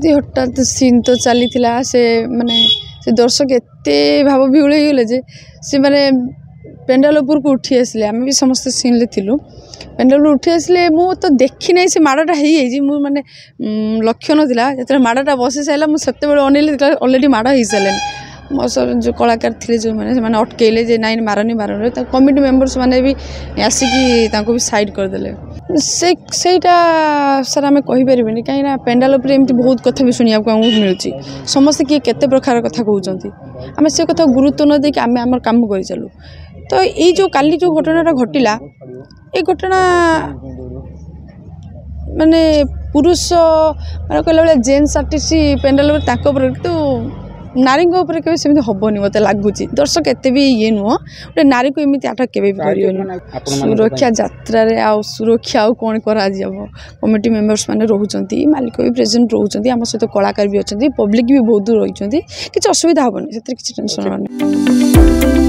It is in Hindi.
एमती हठात सीन तो चली से माने से दर्शक एत भाव विहुल हो गले जे से माने पेंडाल उपर को उठी आसले आम भी समस्त सीन ले थिलु पेंडाल उठी आसले मु तो देखी नहीं से माड़ाटा हो माने लक्ष्य नाला जो माड़ाटा बसी सारा मुझे अनेल अलरेडी माड़ हो सारे मो सब जो कलाकार थे जो मैंने अटकेले जे नाइन मारनी मारनी कमिटी मेंबर्स माने भी आसिकी भी साइड करदे सेटा सर आम कहीपर कहीं पेंडाल एमती बहुत कथा भी शुणा मिलूँ समस्ते किए केते प्रकार कथा कहते आम से कथा गुरुत्व न देक आम आम कम कर चलू तो ये जो काली जो घटनाटा घटला ये घटना माने पुरुष माने कहला बेले जेन्स आर्टिस्ट पेंडाल तो नारी के सेमती हेनी मत लगुच दर्शक एत भी ये नुह गोटे नारी को एमती आटा के सुरक्षा यात्रा आ सुरक्षा आउ कौन करा कमिटी मेंबर्स माने रोचंती मालिक भी प्रेजेंट रोचंती आम सहित कलाकार भी अच्छा पब्लिक भी बहुत रही किसी असुविधा हेनी से किसी टेंशन नहीं।